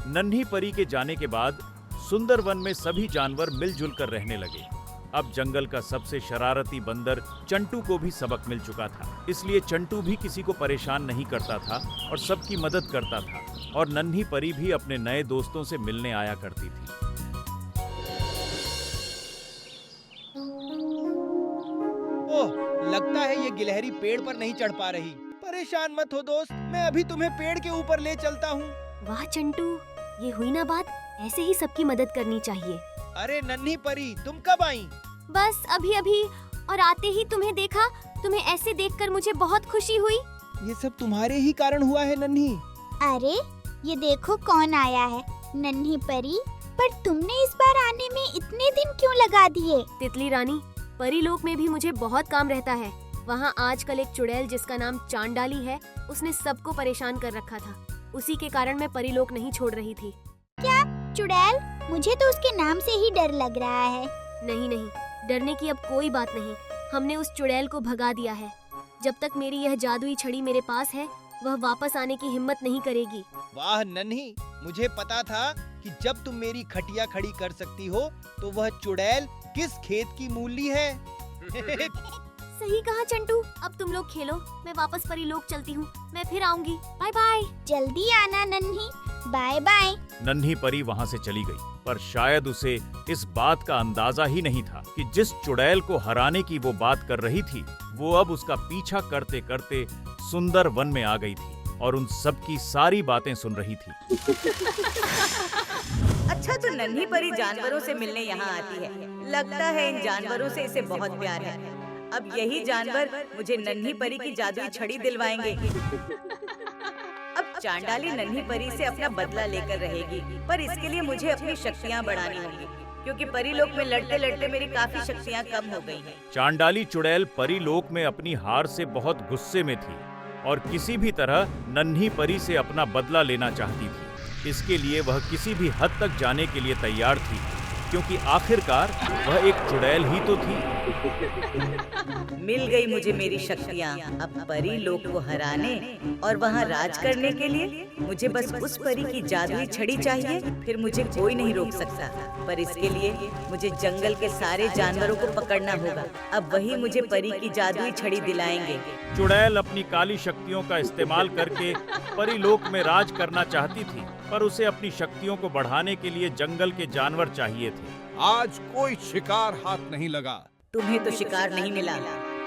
नन्ही परी के जाने के बाद सुंदर वन में सभी जानवर मिलजुल कर रहने लगे। अब जंगल का सबसे शरारती बंदर चंटू को भी सबक मिल चुका था, इसलिए चंटू भी किसी को परेशान नहीं करता था और सबकी मदद करता था। और नन्ही परी भी अपने नए दोस्तों से मिलने आया करती थी। ओह, लगता है ये गिलहरी पेड़ पर नहीं चढ़ पा रही। परेशान मत हो दोस्त, मैं अभी तुम्हें पेड़ के ऊपर ले चलता हूँ। वाह चंटू, ये हुई ना बात। ऐसे ही सबकी मदद करनी चाहिए। अरे नन्ही परी, तुम कब आई? बस अभी अभी, और आते ही तुम्हें देखा। तुम्हें ऐसे देखकर मुझे बहुत खुशी हुई। ये सब तुम्हारे ही कारण हुआ है नन्ही। अरे ये देखो कौन आया है, नन्ही परी। पर तुमने इस बार आने में इतने दिन क्यों लगा दिए? तितली रानी, परीलोक में भी मुझे बहुत काम रहता है। वहाँ आजकल एक चुड़ैल जिसका नाम चांडाली है, उसने सबको परेशान कर रखा था। उसी के कारण मैं परीलोक नहीं छोड़ रही थी। क्या चुड़ैल? मुझे तो उसके नाम से ही डर लग रहा है। नहीं नहीं, डरने की अब कोई बात नहीं। हमने उस चुड़ैल को भगा दिया है। जब तक मेरी यह जादुई छड़ी मेरे पास है, वह वापस आने की हिम्मत नहीं करेगी। वाह नन्ही, मुझे पता था कि जब तुम मेरी खटिया खड़ी कर सकती हो तो वह चुड़ैल किस खेत की मूली है। सही कहा चंटू। अब तुम लोग खेलो, मैं वापस परीलोक चलती हूँ। मैं फिर आऊंगी। Bye bye. जल्दी आना नन्ही। Bye bye. नन्ही परी वहां से चली गई, पर शायद उसे इस बात का अंदाजा ही नहीं था कि जिस चुड़ैल को हराने की वो बात कर रही थी, वो अब उसका पीछा करते करते सुंदर वन में आ गई थी और उन सब की सारी बातें सुन रही थी। अच्छा, तो नन्ही परी जानवरों से मिलने यहाँ आती है। लगता है इन जानवरों से इसे बहुत प्यार है। अब यही जानवर मुझे नन्ही परी की जादुई छड़ी दिलवाएंगे। अब चांडाली नन्ही परी से अपना बदला लेकर रहेगी, पर इसके लिए मुझे अपनी शक्तियाँ बढ़ानी होंगी, क्योंकि परीलोक में लड़ते लड़ते मेरी काफी शक्तियाँ कम हो गई हैं। चांडाली चुड़ैल परीलोक में अपनी हार से बहुत गुस्से में थी और किसी भी तरह नन्ही परी से अपना बदला लेना चाहती थी। इसके लिए वह किसी भी हद तक जाने के लिए तैयार थी, क्योंकि आखिरकार वह एक चुड़ैल ही तो थी। मिल गई मुझे मेरी शक्तियाँ। अब परी लोक को हराने और वहाँ राज करने के लिए मुझे बस उस परी की जादुई छड़ी चाहिए, फिर मुझे कोई नहीं रोक सकता। पर इसके लिए मुझे जंगल के सारे जानवरों को पकड़ना होगा। अब वही मुझे परी की जादुई छड़ी दिलाएंगे। चुड़ैल अपनी काली शक्तियों का इस्तेमाल करके परीलोक में राज करना चाहती थी, पर उसे अपनी शक्तियों को बढ़ाने के लिए जंगल के जानवर चाहिए थे। आज कोई शिकार हाथ नहीं लगा। तुम्हें तो शिकार नहीं मिला,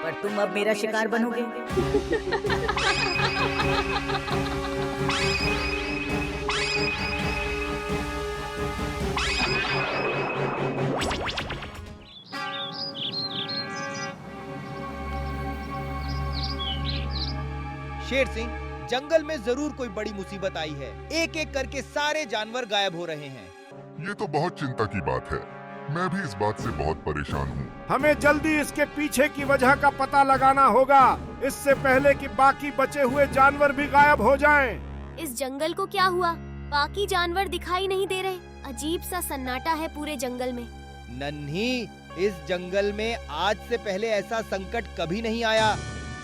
पर तुम अब मेरा शिकार बनोगे। शेर सिंह, जंगल में जरूर कोई बड़ी मुसीबत आई है। एक एक करके सारे जानवर गायब हो रहे हैं। ये तो बहुत चिंता की बात है। मैं भी इस बात से बहुत परेशान हूँ। हमें जल्दी इसके पीछे की वजह का पता लगाना होगा, इससे पहले कि बाकी बचे हुए जानवर भी गायब हो जाएं। इस जंगल को क्या हुआ? बाकी जानवर दिखाई नहीं दे रहे। अजीब सा सन्नाटा है पूरे जंगल में। नन्ही, इस जंगल में आज से पहले ऐसा संकट कभी नहीं आया।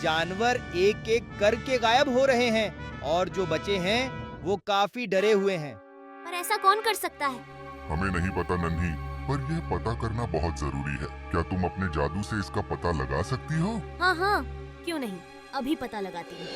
जानवर एक एक करके गायब हो रहे हैं और जो बचे हैं वो काफी डरे हुए हैं। पर ऐसा कौन कर सकता है? हमें नहीं पता नन्ही, पर यह पता करना बहुत जरूरी है। क्या तुम अपने जादू से इसका पता लगा सकती हो? हाँ हाँ, क्यों नहीं, अभी पता लगाती हूँ।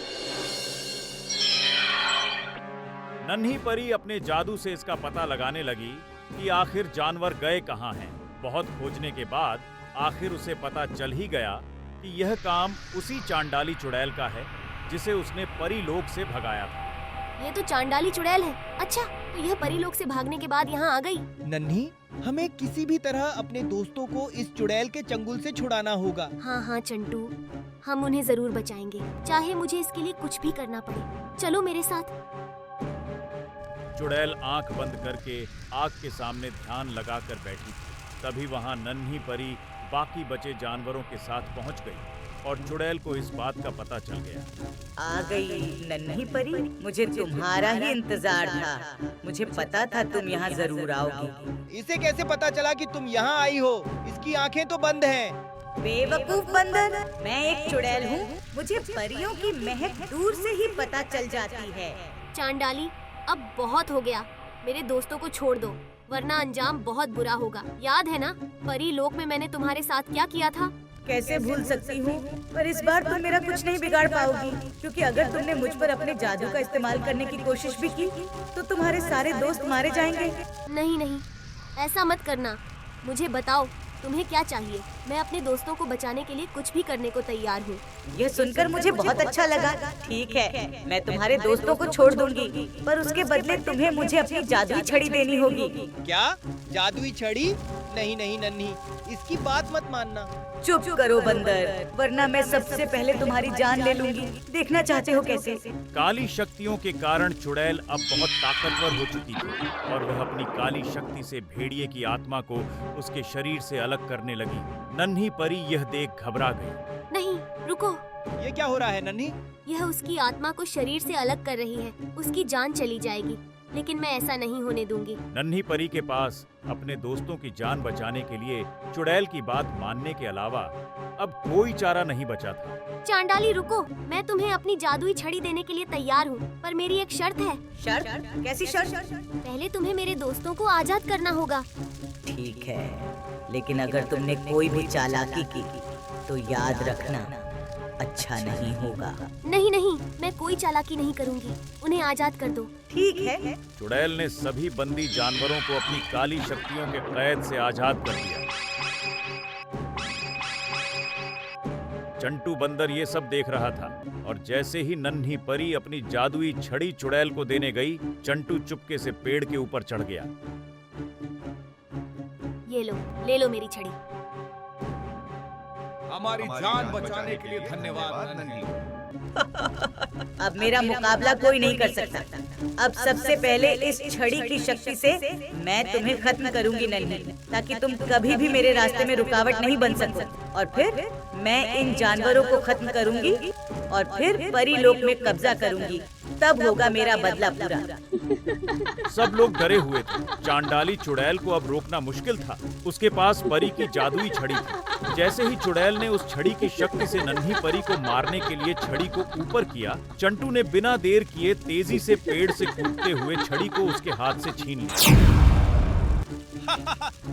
नन्ही परी अपने जादू से इसका पता लगाने लगी कि आखिर जानवर गए कहाँ हैं। बहुत खोजने के बाद आखिर उसे पता चल ही गया कि यह काम उसी चांडाली चुड़ैल का है जिसे उसने परीलोक से भगाया था। ये तो चांडाली चुड़ैल है। अच्छा, तो यह परीलोक से भागने के बाद यहाँ आ गई। नन्ही, हमें किसी भी तरह अपने दोस्तों को इस चुड़ैल के चंगुल से छुड़ाना होगा। हाँ हाँ चंटू, हम उन्हें जरूर बचाएंगे, चाहे मुझे इसके लिए कुछ भी करना पड़े। चलो मेरे साथ। चुड़ैल आंख बंद करके आग के सामने ध्यान लगाकर बैठी थी। तभी वहां नन्ही परी बाकी बचे जानवरों के साथ पहुंच गई और चुड़ैल को इस बात का पता चल गया। आ गई नन्ही परी, मुझे तुम्हारा ही इंतजार था। मुझे पता था तुम यहाँ जरूर आओगी। इसे कैसे पता चला कि तुम यहाँ आई हो? इसकी आंखें तो बंद हैं। बेवकूफ बंदर, मैं एक चुड़ैल हूँ। मुझे परियों की महक दूर से ही पता चल जाती है। चांडाली, अब बहुत हो गया। मेरे दोस्तों को छोड़ दो, वरना अंजाम बहुत बुरा होगा। याद है ना, परी लोक में मैंने तुम्हारे साथ क्या किया था? कैसे भूल सकती हूँ, पर इस बार तुम मेरा कुछ नहीं बिगाड़ पाओगी, क्योंकि अगर तुमने मुझ पर अपने जादू का इस्तेमाल करने की कोशिश भी की तो तुम्हारे सारे दोस्त मारे जाएंगे। नहीं नहीं, ऐसा मत करना। मुझे बताओ तुम्हें क्या चाहिए। मैं अपने दोस्तों को बचाने के लिए कुछ भी करने को तैयार हूँ। यह सुनकर मुझे बहुत अच्छा लगा। ठीक है, मैं तुम्हारे दोस्तों को छोड़ दूंगी, पर उसके बदले तुम्हें मुझे अपनी जादुई छड़ी देनी होगी। क्या जादुई छड़ी? नहीं नहीं नन्ही, इसकी बात मत मानना। चुप करो बंदर, वरना मैं सबसे पहले तुम्हारी जान ले लूंगी। देखना चाहते हो कैसे? काली शक्तियों के कारण चुड़ैल अब बहुत ताकतवर हो चुकी थी और वह अपनी काली शक्ति से भेड़िए की आत्मा को उसके शरीर से अलग करने लगी। नन्ही परी यह देख घबरा गई। नहीं, रुको। ये क्या हो रहा है नन्ही? यह उसकी आत्मा को शरीर से अलग कर रही है। उसकी जान चली जाएगी, लेकिन मैं ऐसा नहीं होने दूंगी। नन्ही परी के पास अपने दोस्तों की जान बचाने के लिए चुड़ैल की बात मानने के अलावा अब कोई चारा नहीं बचा था। चांडाली रुको, मैं तुम्हें अपनी जादुई छड़ी देने के लिए तैयार हूँ, पर मेरी एक शर्त है। शर्त? कैसी शर्त? पहले तुम्हें मेरे दोस्तों को आजाद करना होगा। ठीक है, लेकिन अगर तुमने कोई भी चालाकी की तो याद रखना अच्छा नहीं होगा। नहीं नहीं, मैं कोई चालाकी नहीं करूँगी। उन्हें आजाद कर दो। ठीक है। चुड़ैल ने सभी बंदी जानवरों को अपनी काली शक्तियों के कैद से आजाद कर दिया। चंटू बंदर ये सब देख रहा था और जैसे ही नन्ही परी अपनी जादुई छड़ी चुड़ैल को देने गई, चंटू चुपके से पेड़ के ऊपर चढ़ गया। ये लो, ले लो मेरी छड़ी। हमारी जान बचाने के लिए धन्यवाद नन्ही। अब मेरा मुकाबला कोई नहीं कर सकता। अब सबसे पहले इस छड़ी की शक्ति से मैं तुम्हें खत्म करूंगी नन्ही, ताकि तुम कभी भी मेरे रास्ते में रुकावट नहीं बन सको। और फिर मैं इन जानवरों को खत्म करूंगी और फिर परी लोक में कब्जा करूंगी। तब होगा मेरा बदला पूरा। सब लोग डरे हुए थे। चांडाली चुड़ैल को अब रोकना मुश्किल था। उसके पास परी की जादुई छड़ी थी। जैसे ही चुड़ैल ने उस छड़ी की शक्ति से नन्ही परी को मारने के लिए छड़ी को ऊपर किया, चंटू ने बिना देर किए तेजी से पेड़ से कूदते हुए छड़ी को उसके हाथ से छीन लिया।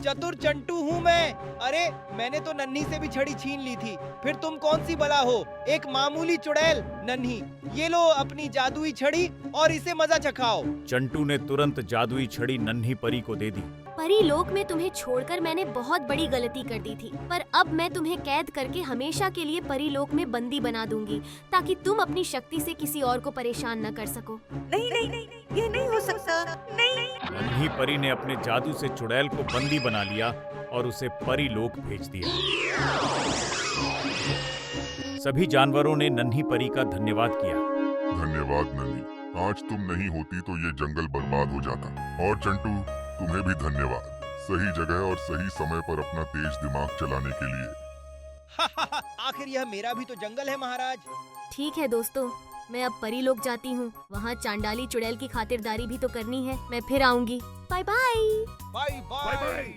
चतुर चंटू हूँ मैं। अरे मैंने तो नन्ही से भी छड़ी छीन ली थी, फिर तुम कौन सी बला हो? एक मामूली चुड़ैल। नन्ही, ये लो अपनी जादुई छड़ी और इसे मजा चखाओ। चंटू ने तुरंत जादुई छड़ी नन्ही परी को दे दी। परी लोक में तुम्हें छोड़कर मैंने बहुत बड़ी गलती कर दी थी, पर अब मैं तुम्हें कैद करके हमेशा के लिए परी लोक में बंदी बना दूंगी, ताकि तुम अपनी शक्ति से किसी और को परेशान न कर सको। नहीं नहीं नहीं, ये नहीं हो सकता। नहीं। नन्ही परी ने अपने जादू से चुड़ैल को बंदी बना लिया और उसे परी लोक भेज दिया। सभी जानवरों ने नन्ही परी का धन्यवाद किया। धन्यवाद नन्ही, आज तुम नहीं होती तो ये जंगल बर्बाद हो जाता। और चंटू, तुम्हें भी धन्यवाद, सही जगह और सही समय पर अपना तेज दिमाग चलाने के लिए। आखिर यह मेरा भी तो जंगल है महाराज। ठीक है दोस्तों, मैं अब परी लोक जाती हूँ। वहाँ चांडाली चुड़ैल की खातिरदारी भी तो करनी है। मैं फिर आऊंगी। Bye bye. Bye bye.